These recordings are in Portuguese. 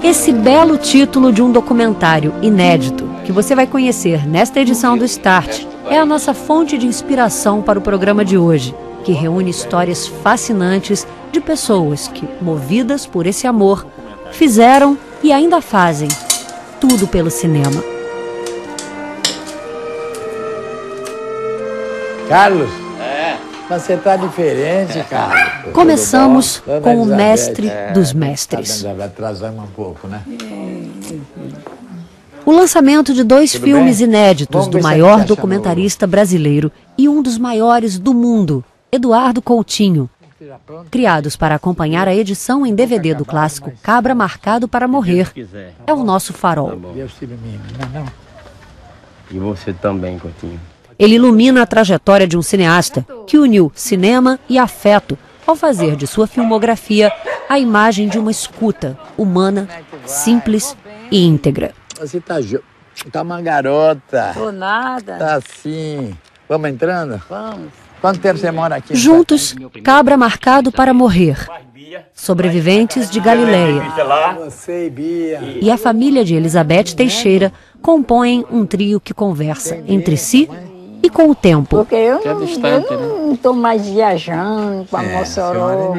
Esse belo título de um documentário inédito que você vai conhecer nesta edição do Start é a nossa fonte de inspiração para o programa de hoje, que reúne histórias fascinantes de pessoas que, movidas por esse amor, fizeram e ainda fazem tudo pelo cinema. Carlos, você tá diferente, cara. Começamos com o mestre dos mestres. Atrasamos um pouco, né? O lançamento de dois filmes inéditos do maior documentarista brasileiro e um dos maiores do mundo, Eduardo Coutinho, criados para acompanhar a edição em DVD do clássico Cabra Marcado para Morrer, é o nosso farol. E você também, Coutinho. Ele ilumina a trajetória de um cineasta que uniu cinema e afeto ao fazer de sua filmografia a imagem de uma escuta humana, simples e íntegra. Você tá uma garota. Tô nada. Tá assim. Vamos entrando? Vamos. Quanto tempo você mora aqui? Juntos, Cabra Marcado para Morrer, Sobreviventes de Galileia Você e Bia. e a família de Elizabeth Teixeira compõem um trio que conversa entre si e com o tempo. Porque eu não tô mais viajando para Mossoró.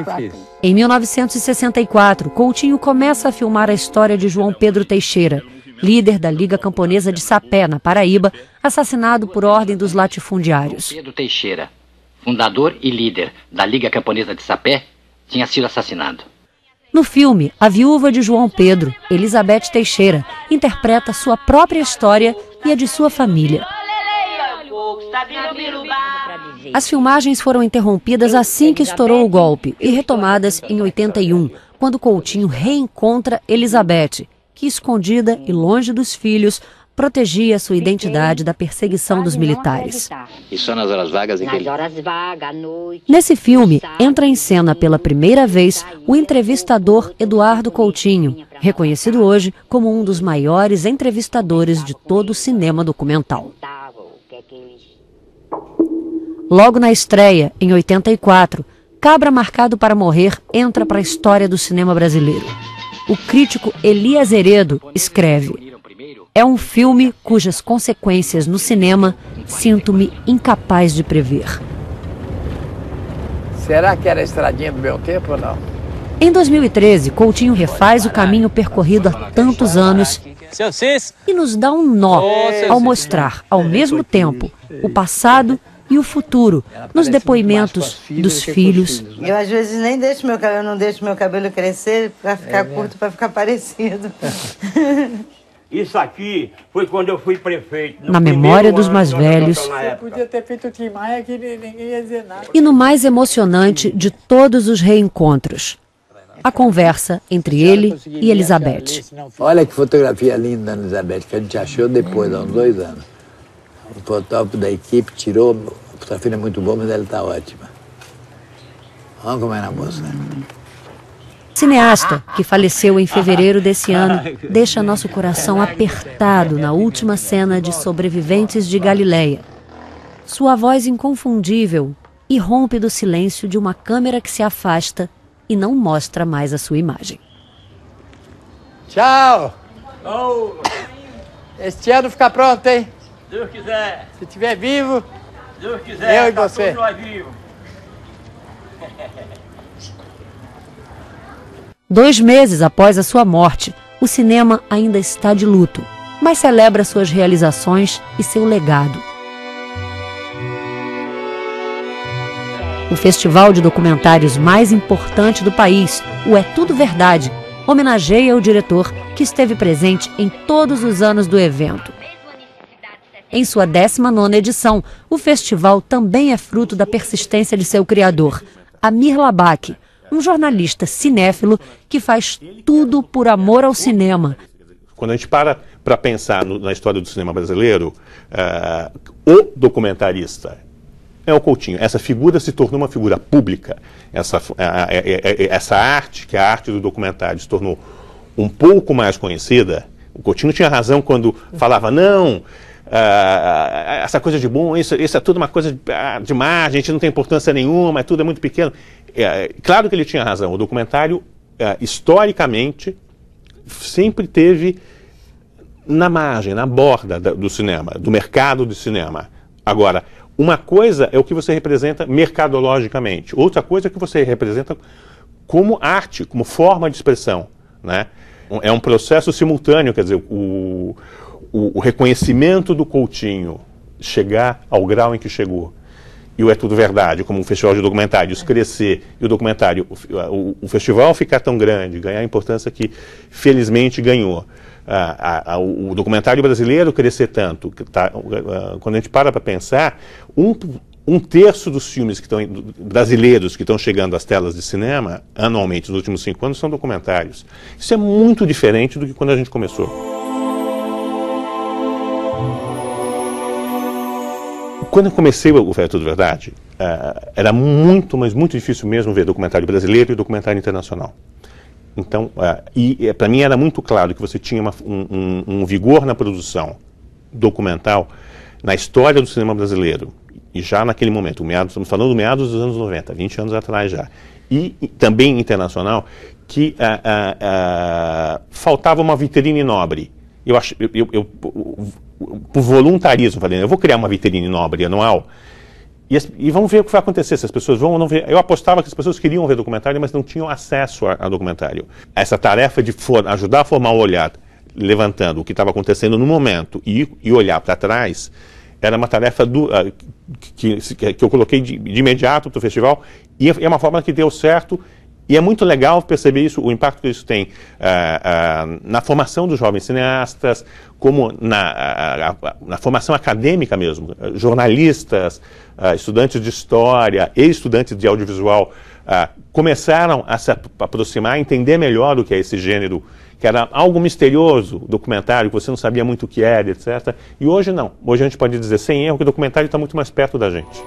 Em 1964, Coutinho começa a filmar a história de João Pedro Teixeira, líder da Liga Camponesa de Sapé, na Paraíba, assassinado por ordem dos latifundiários. Pedro Teixeira, fundador e líder da Liga Camponesa de Sapé, tinha sido assassinado. No filme, a viúva de João Pedro, Elizabeth Teixeira, interpreta sua própria história e a de sua família. As filmagens foram interrompidas assim que estourou o golpe e retomadas em 81, quando Coutinho reencontra Elizabeth, que, escondida e longe dos filhos, protegia sua identidade da perseguição dos militares. E só nas horas vagas em que ele... Nesse filme, entra em cena pela primeira vez o entrevistador Eduardo Coutinho, reconhecido hoje como um dos maiores entrevistadores de todo o cinema documental. Logo na estreia, em 84, Cabra Marcado para Morrer entra para a história do cinema brasileiro. O crítico Elias Heredo escreve: é um filme cujas consequências no cinema sinto-me incapaz de prever. Será que era a estradinha do meu tempo ou não? Em 2013, Coutinho refaz o caminho percorrido há tantos anos e nos dá um nó ao mostrar, ao mesmo tempo, o passado e o futuro, nos depoimentos dos filhos. Eu às vezes nem deixo não deixo meu cabelo crescer para ficar curto, para ficar parecido. Isso aqui foi quando eu fui prefeito. Na memória dos mais velhos. Você podia ter feito o Tim Maia que ninguém ia dizer nada. E no mais emocionante de todos os reencontros, a conversa entre ele e Elizabeth. Olha que fotografia linda, Elizabeth, que a gente achou depois, há uns 2 anos. O fotógrafo da equipe tirou, a fotografia é muito boa, mas ela está ótima. Olha como é na moça. Cineasta, que faleceu em fevereiro desse ano, deixa nosso coração apertado na última cena de Sobreviventes de Galileia. Sua voz inconfundível irrompe do silêncio de uma câmera que se afasta e não mostra mais a sua imagem. Tchau! Este ano fica pronto, hein? Deus quiser. Se estiver vivo, Deus quiser. eu e você. Todos nós vivos. 2 meses após a sua morte, o cinema ainda está de luto, mas celebra suas realizações e seu legado. O festival de documentários mais importante do país, o É Tudo Verdade, homenageia o diretor que esteve presente em todos os anos do evento. Em sua 19ª edição, o festival também é fruto da persistência de seu criador, Amir Labaki, um jornalista cinéfilo que faz tudo por amor ao cinema. Quando a gente para pensar na história do cinema brasileiro, o documentarista é o Coutinho. Essa figura se tornou uma figura pública. Essa arte, que é a arte do documentário, se tornou um pouco mais conhecida. O Coutinho tinha razão quando falava, não... essa coisa de bom, isso é tudo uma coisa de margem, a gente não tem importância nenhuma, tudo é muito pequeno. Claro que ele tinha razão, o documentário, historicamente, sempre teve na margem, na borda do cinema, do mercado de cinema. Agora, uma coisa é o que você representa mercadologicamente, outra coisa é o que você representa como arte, como forma de expressão, né? É um processo simultâneo, quer dizer, o reconhecimento do Coutinho chegar ao grau em que chegou, e o É Tudo Verdade, como um festival de documentários, crescer, e o documentário, o festival ficar tão grande, ganhar a importância que felizmente ganhou, o documentário brasileiro crescer tanto, quando a gente para pensar, um terço dos filmes brasileiros que estão chegando às telas de cinema, anualmente, nos últimos 5 anos, são documentários. Isso é muito diferente do que quando a gente começou. Quando eu comecei o É Tudo Verdade, era muito, mas muito difícil mesmo ver documentário brasileiro e documentário internacional. Então, para mim era muito claro que você tinha um vigor na produção documental, na história do cinema brasileiro, e já naquele momento, estamos falando do meados dos anos 90, 20 anos atrás já, e também internacional, que faltava uma vitrine nobre. Por voluntarismo, falei, eu vou criar uma vitrine nobre anual e vamos ver o que vai acontecer, se as pessoas vão ou não ver. Eu apostava que as pessoas queriam ver documentário, mas não tinham acesso a documentário. Essa tarefa de ajudar a formar o olhar, levantando o que estava acontecendo no momento e olhar para trás, era uma tarefa que eu coloquei de imediato para o festival, e é uma forma que deu certo. E é muito legal perceber isso, o impacto que isso tem na formação dos jovens cineastas, como na formação acadêmica mesmo. Jornalistas, estudantes de história e estudantes de audiovisual começaram a se aproximar, a entender melhor o que é esse gênero, que era algo misterioso, documentário, que você não sabia muito o que era, etc. E hoje não. Hoje a gente pode dizer sem erro que o documentário está muito mais perto da gente.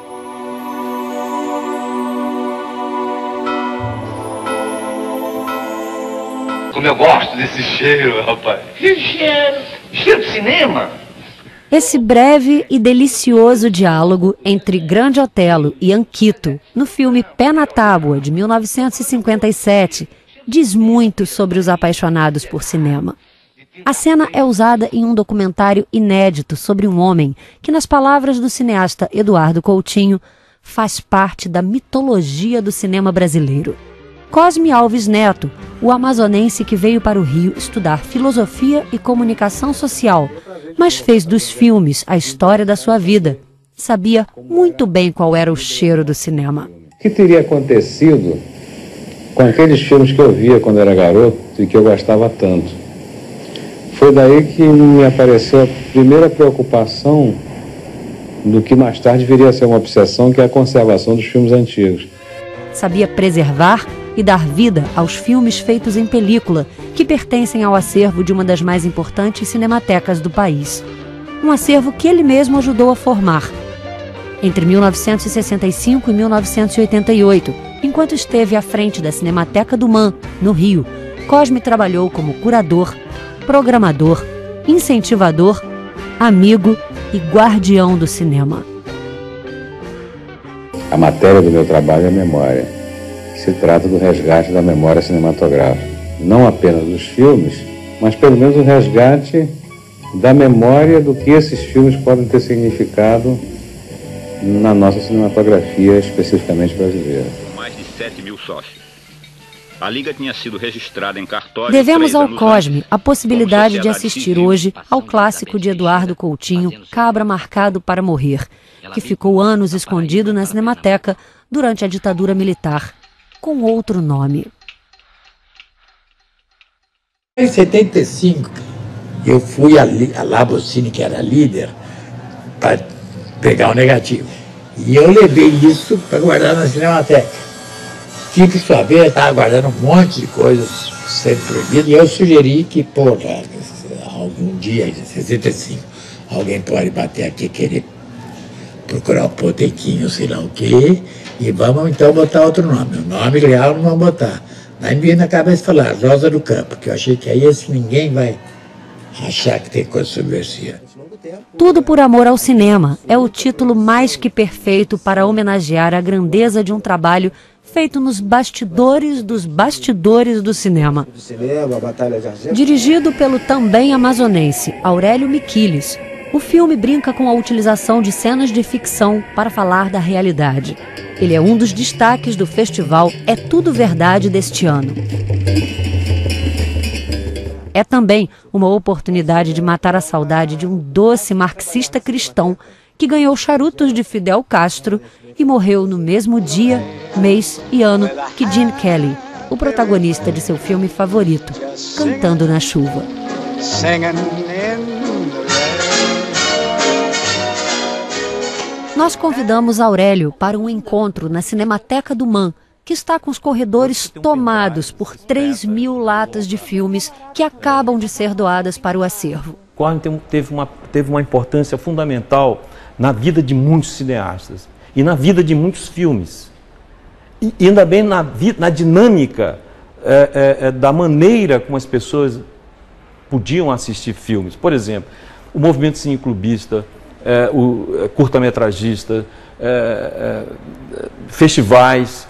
Como eu gosto desse cheiro, rapaz. Que cheiro? Cheiro de cinema. Esse breve e delicioso diálogo entre Grande Otelo e Anquito, no filme Pé na Tábua, de 1957, diz muito sobre os apaixonados por cinema. A cena é usada em um documentário inédito sobre um homem que, nas palavras do cineasta Eduardo Coutinho, faz parte da mitologia do cinema brasileiro. Cosme Alves Neto, o amazonense que veio para o Rio estudar filosofia e comunicação social, mas fez dos filmes a história da sua vida. Sabia muito bem qual era o cheiro do cinema. O que teria acontecido com aqueles filmes que eu via quando era garoto e que eu gostava tanto? Foi daí que me apareceu a primeira preocupação do que mais tarde viria a ser uma obsessão, que é a conservação dos filmes antigos. Sabia preservar e dar vida aos filmes feitos em película, que pertencem ao acervo de uma das mais importantes cinematecas do país. Um acervo que ele mesmo ajudou a formar. Entre 1965 e 1988, enquanto esteve à frente da Cinemateca do MAN, no Rio, Cosme trabalhou como curador, programador, incentivador, amigo e guardião do cinema. A matéria do meu trabalho é a memória. Se trata do resgate da memória cinematográfica. Não apenas dos filmes, mas pelo menos o resgate da memória do que esses filmes podem ter significado na nossa cinematografia, especificamente brasileira. Mais de 7 mil sócios. A Liga tinha sido registrada em cartório. Devemos ao Cosme a possibilidade de assistir hoje ao clássico de Eduardo Coutinho, Cabra Marcado para Morrer, que ficou anos escondido na Cinemateca durante a ditadura militar, com outro nome. Em 75, eu fui a Labocine, que era líder, para pegar o negativo. E eu levei isso para guardar na Cinemateca. Que, por sua vez, estava guardando um monte de coisas sendo proibidas. E eu sugeri que, algum dia, em 65, alguém pode bater aqui e querer procurar o Potequinho, sei lá o quê, e vamos então botar outro nome. O nome real não vamos botar. Aí me veio na cabeça falar Rosa do Campo, que eu achei que aí esse ninguém vai achar que tem coisa subversiva. Tudo por amor ao cinema é o título mais que perfeito para homenagear a grandeza de um trabalho feito nos bastidores dos bastidores do cinema. Dirigido pelo também amazonense Aurélio Miquiles, o filme brinca com a utilização de cenas de ficção para falar da realidade. Ele é um dos destaques do festival É Tudo Verdade deste ano. É também uma oportunidade de matar a saudade de um doce marxista cristão que ganhou charutos de Fidel Castro e morreu no mesmo dia, mês e ano que Gene Kelly, o protagonista de seu filme favorito, Cantando na Chuva. Nós convidamos Aurélio para um encontro na Cinemateca do MAN, que está com os corredores tomados por 3.000 latas de filmes que acabam de ser doadas para o acervo. Cosme teve uma importância fundamental na vida de muitos cineastas e na vida de muitos filmes. E ainda bem na dinâmica da maneira como as pessoas podiam assistir filmes. Por exemplo, o movimento cineclubista, o curta-metragista, festivais,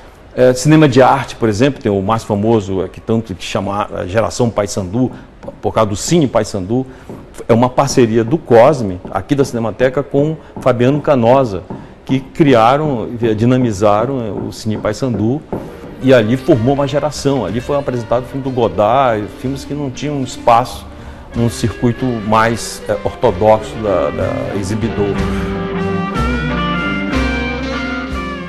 cinema de arte, por exemplo, tem o mais famoso, que chama a Geração Paissandu, por causa do Cine Paissandu. É uma parceria do Cosme, aqui da Cinemateca, com Fabiano Canosa, que criaram, dinamizaram o Cine Paissandu, e ali formou uma geração. Ali foi apresentado o filme do Godard, filmes que não tinham espaço num circuito mais ortodoxo da exibidora.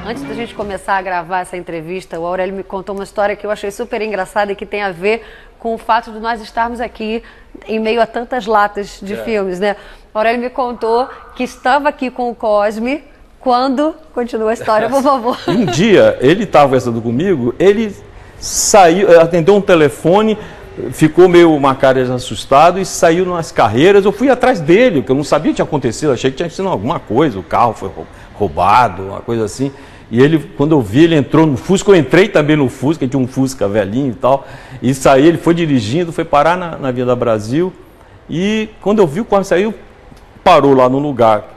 Antes da gente começar a gravar essa entrevista, o Aurélio me contou uma história que eu achei super engraçada e que tem a ver com o fato de nós estarmos aqui em meio a tantas latas de filmes, né? O Aurélio me contou que estava aqui com o Cosme quando... Continua a história, por favor. Um dia, ele estava conversando comigo, ele saiu, atendeu um telefone, ficou meio uma cara assustado e saiu nas carreiras. Eu fui atrás dele, porque eu não sabia o que tinha acontecido, achei que tinha sido alguma coisa, o carro foi roubado, uma coisa assim. E ele, quando eu vi, ele entrou no Fusca, eu entrei também no Fusca, tinha um Fusca velhinho e tal, e saí, ele foi dirigindo, foi parar na Avenida Brasil, e quando eu vi o Cosme saiu, parou lá no lugar,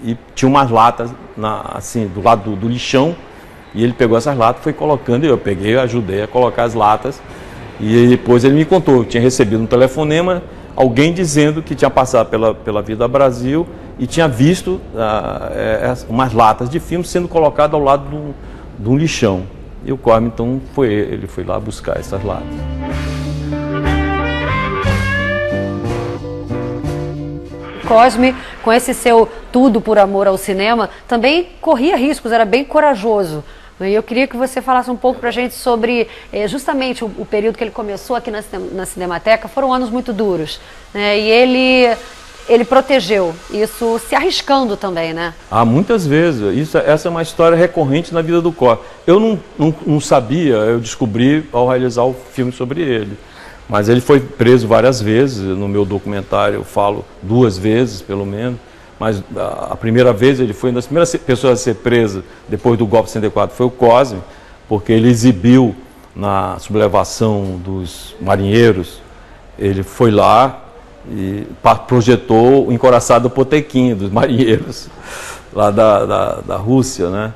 e tinha umas latas, assim, do lado do lixão, e ele pegou essas latas, foi colocando, e eu peguei, ajudei a colocar as latas, e depois ele me contou que tinha recebido um telefonema, alguém dizendo que tinha passado pela Avenida Brasil e tinha visto umas latas de filme sendo colocadas ao lado de um lixão. E o Cosme, então, ele foi lá buscar essas latas. Cosme, com esse seu tudo por amor ao cinema, também corria riscos, era bem corajoso. E eu queria que você falasse um pouco para a gente sobre justamente o período que ele começou aqui na Cinemateca. Foram anos muito duros, né? E ele protegeu isso, se arriscando também, né? Muitas vezes. Essa é uma história recorrente na vida do Cosme. Eu não sabia, eu descobri ao realizar o filme sobre ele. Mas ele foi preso várias vezes, no meu documentário eu falo 2 vezes, pelo menos. Mas a primeira vez, ele foi uma das primeiras pessoas a ser presa depois do golpe de 64, foi o Cosme, porque ele exibiu na sublevação dos marinheiros, ele foi lá e projetou o encoraçado Potequim dos marinheiros, lá da Rússia, né?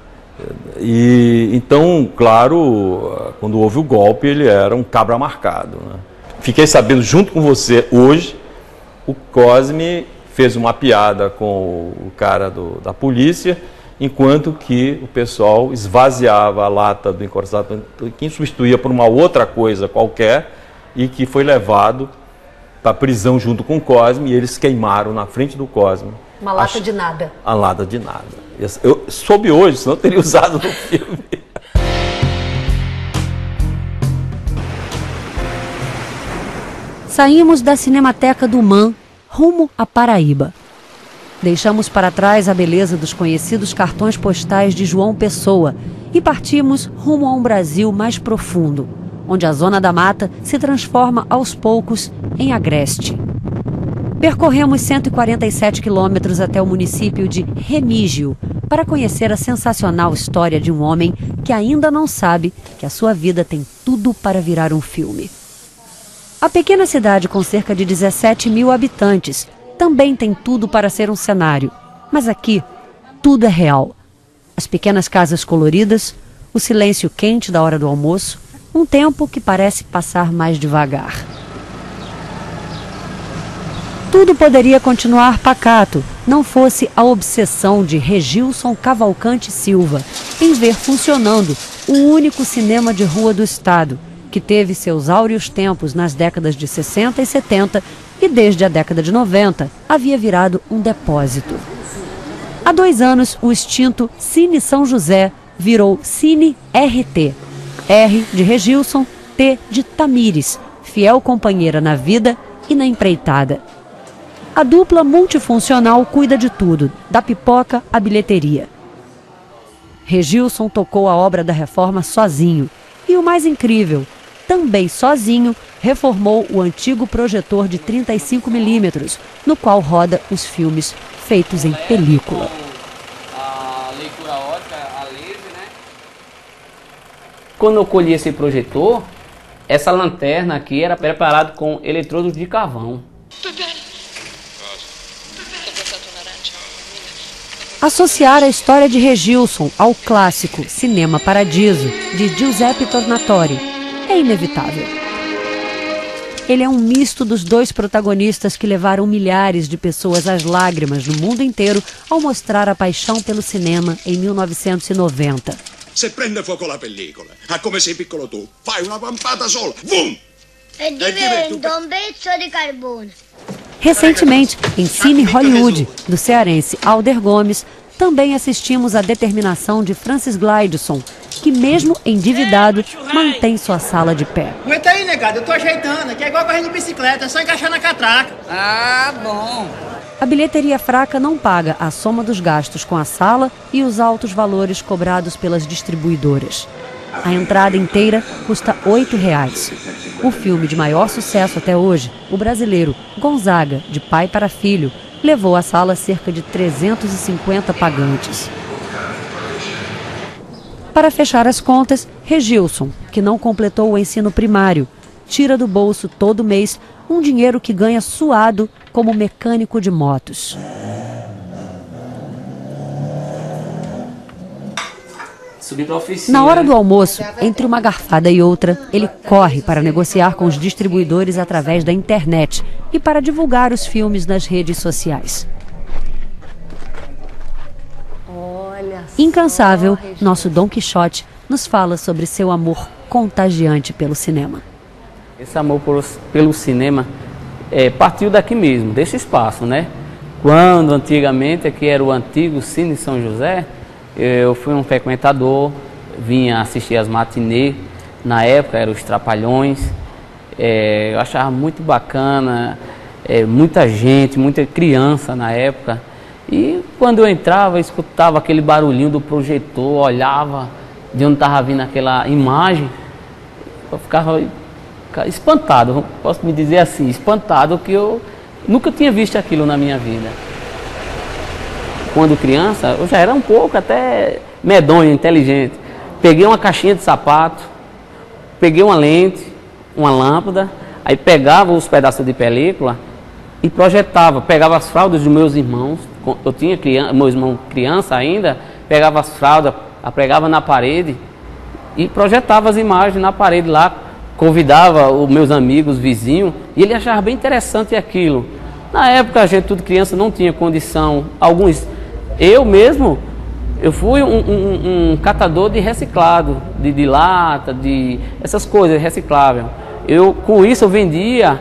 E então, claro, quando houve o golpe, ele era um cabra marcado, né? Fiquei sabendo, junto com você, hoje, o Cosme fez uma piada com o cara da polícia, enquanto que o pessoal esvaziava a lata do encoraçado, que substituía por uma outra coisa qualquer, e que foi levado para a prisão junto com o Cosme, e eles queimaram na frente do Cosme. Uma lata de nada. A lata de nada. Eu soube hoje, senão eu teria usado no filme. Saímos da Cinemateca do MAN rumo à Paraíba. Deixamos para trás a beleza dos conhecidos cartões postais de João Pessoa e partimos rumo a um Brasil mais profundo, onde a Zona da Mata se transforma aos poucos em Agreste. Percorremos 147 quilômetros até o município de Remígio para conhecer a sensacional história de um homem que ainda não sabe que a sua vida tem tudo para virar um filme. A pequena cidade, com cerca de 17.000 habitantes, também tem tudo para ser um cenário. Mas aqui, tudo é real. As pequenas casas coloridas, o silêncio quente da hora do almoço, um tempo que parece passar mais devagar. Tudo poderia continuar pacato, não fosse a obsessão de Regilson Cavalcante Silva em ver funcionando o único cinema de rua do estado, que teve seus áureos tempos nas décadas de 60 e 70 e desde a década de 90 havia virado um depósito. Há 2 anos, o extinto Cine São José virou Cine RT. R de Regilson, T de Tamires, fiel companheira na vida e na empreitada. A dupla multifuncional cuida de tudo, da pipoca à bilheteria. Regilson tocou a obra da reforma sozinho. E o mais incrível, também sozinho, reformou o antigo projetor de 35mm, no qual roda os filmes feitos em película. A leitura ótica, a laser, né? Quando eu colhi esse projetor, essa lanterna aqui era preparada com eletrodos de carvão. Associar a história de Regilson ao clássico Cinema Paradiso, de Giuseppe Tornatore, é inevitável. Ele é um misto dos 2 protagonistas que levaram milhares de pessoas às lágrimas no mundo inteiro ao mostrar a paixão pelo cinema em 1990. Se prende fuoco la pellicola, a come sei piccolo tu, fai una vampata sola, vum! E diventa un pezzo di carbone. Recentemente, em Cine Hollywood, do cearense Alder Gomes, também assistimos à determinação de Francis Glideson, que mesmo endividado, mantém sua sala de pé. Aguenta aí, negado, eu tô ajeitando, que é igual correndo de bicicleta, é só encaixar na catraca. Ah, bom. A bilheteria fraca não paga a soma dos gastos com a sala e os altos valores cobrados pelas distribuidoras. A entrada inteira custa R$ 8,00. O filme de maior sucesso até hoje, o brasileiro Gonzaga, de pai para filho, levou à sala cerca de 350 pagantes. Para fechar as contas, Regilson, que não completou o ensino primário, tira do bolso todo mês um dinheiro que ganha suado como mecânico de motos. Na hora do almoço, entre uma garfada e outra, ele corre para negociar com os distribuidores através da internet e para divulgar os filmes nas redes sociais. Incansável, nosso Dom Quixote nos fala sobre seu amor contagiante pelo cinema. Esse amor pelo cinema partiu daqui mesmo, desse espaço, né? Quando antigamente, aqui era o antigo Cine São José, eu fui um frequentador, vinha assistir as matinês, na época eram os Trapalhões, eu achava muito bacana, muita gente, muita criança na época, e quando eu entrava, eu escutava aquele barulhinho do projetor, olhava de onde estava vindo aquela imagem, eu ficava espantado, posso me dizer assim, espantado, que eu nunca tinha visto aquilo na minha vida. Quando criança, eu já era um pouco até medonho, inteligente. Peguei uma caixinha de sapato, peguei uma lente, uma lâmpada, aí pegava os pedaços de película e projetava. Pegava as fraldas dos meus irmãos, eu tinha meu irmão criança ainda, pegava as fraldas, pregava na parede e projetava as imagens na parede lá, convidava os meus amigos, vizinhos, e ele achava bem interessante aquilo. Na época, a gente, tudo criança, não tinha condição, alguns... Eu mesmo, eu fui um catador de reciclado, de lata, de essas coisas recicláveis. Com isso eu vendia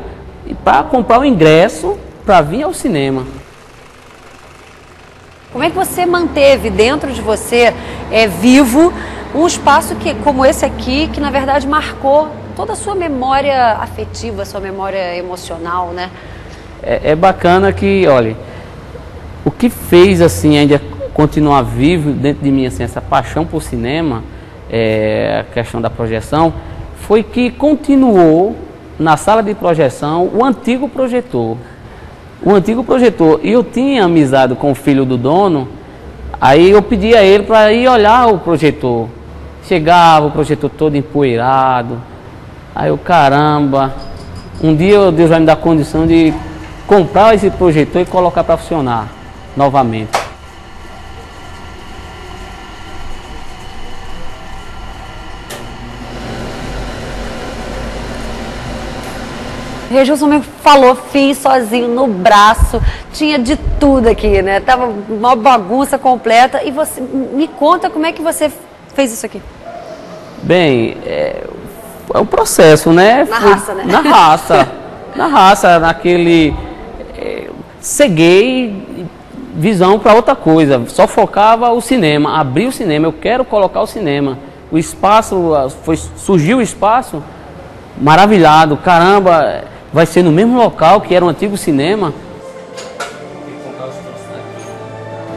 para comprar o ingresso para vir ao cinema. Como é que você manteve dentro de você, vivo, um espaço como esse aqui, que na verdade marcou toda a sua memória afetiva, sua memória emocional, né? É bacana que, olha... O que fez assim ainda continuar vivo dentro de mim assim, essa paixão por cinema, a questão da projeção, foi que continuou na sala de projeção o antigo projetor. E eu tinha amizade com o filho do dono, aí eu pedi a ele para ir olhar o projetor. Chegava o projetor todo empoeirado, aí eu, caramba, um dia Deus vai me dar condição de comprar esse projetor e colocar para funcionar novamente. Regilson me falou, fiz sozinho no braço, tinha de tudo aqui, né? Tava uma bagunça completa. E você me conta como é que você fez isso aqui? Bem, é um processo, né? Na raça, né? Na raça, naquele... ceguei visão para outra coisa, só focava o cinema, abri o cinema, eu quero colocar o cinema. O espaço, surgiu o espaço, maravilhado, caramba, vai ser no mesmo local que era um antigo cinema.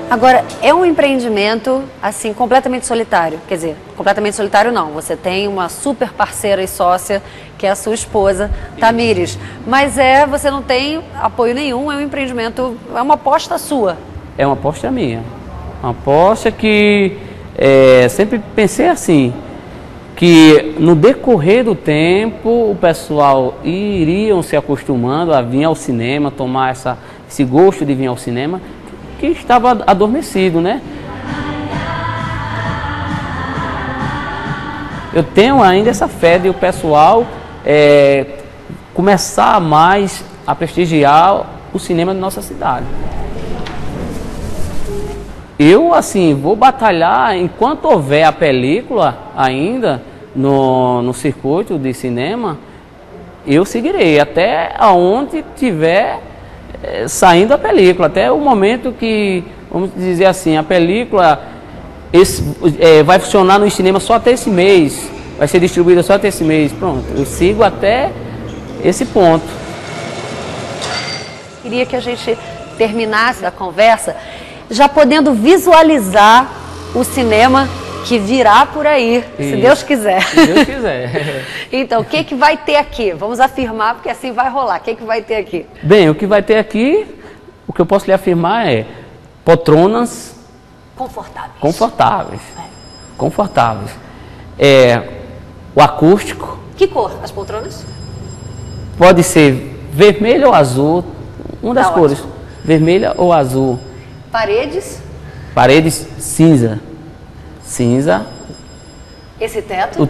Agora, é um empreendimento, assim, completamente solitário. Quer dizer, completamente solitário não. Você tem uma super parceira e sócia, que é a sua esposa, Tamires. Mas você não tem apoio nenhum, é um empreendimento, é uma aposta sua. É uma aposta minha. Uma aposta que sempre pensei assim, que no decorrer do tempo o pessoal iriam se acostumando a vir ao cinema, tomar esse gosto de vir ao cinema, que estava adormecido, né? Eu tenho ainda essa fé de o pessoal começar mais a prestigiar o cinema da nossa cidade. Eu, assim, vou batalhar enquanto houver a película ainda no circuito de cinema, eu seguirei até aonde tiver saindo a película, até o momento que, vamos dizer assim, a película vai funcionar no cinema só até esse mês, vai ser distribuída só até esse mês, pronto, eu sigo até esse ponto. Queria que a gente terminasse a conversa já podendo visualizar o cinema que virá por aí, se Deus quiser. Se Deus quiser. Então, o que vai ter aqui? Vamos afirmar, porque assim vai rolar. O que vai ter aqui? Bem, o que vai ter aqui, o que eu posso lhe afirmar é poltronas confortáveis. Confortáveis. O acústico. Que cor as poltronas? Pode ser vermelho ou azul, uma das cores. Ótimo. Vermelha ou azul. Paredes? Paredes cinza. Cinza. Esse teto?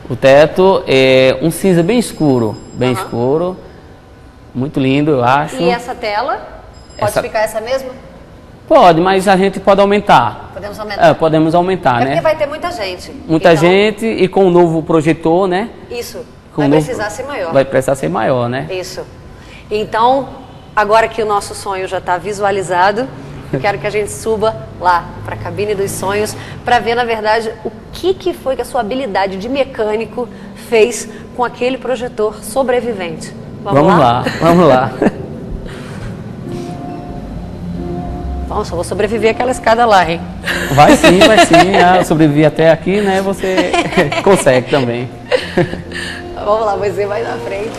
O teto é um cinza bem escuro. Bem escuro. Muito lindo, eu acho. E essa tela? Pode ficar essa mesma? Pode, mas a gente pode aumentar. Podemos aumentar? Podemos aumentar, né? Porque vai ter muita gente. Muita gente e com o novo projetor, né? Isso. Vai precisar ser maior. Vai precisar ser maior, né? Isso. Então, agora que o nosso sonho já está visualizado, eu quero que a gente suba lá para a cabine dos sonhos para ver, na verdade, o que foi que a sua habilidade de mecânico fez com aquele projetor sobrevivente. Vamos lá? Vamos lá. Bom, só vou sobreviver aquela escada lá, hein? Vai sim. Eu sobrevivi até aqui, né? Você consegue também. Vamos lá, você vai na frente.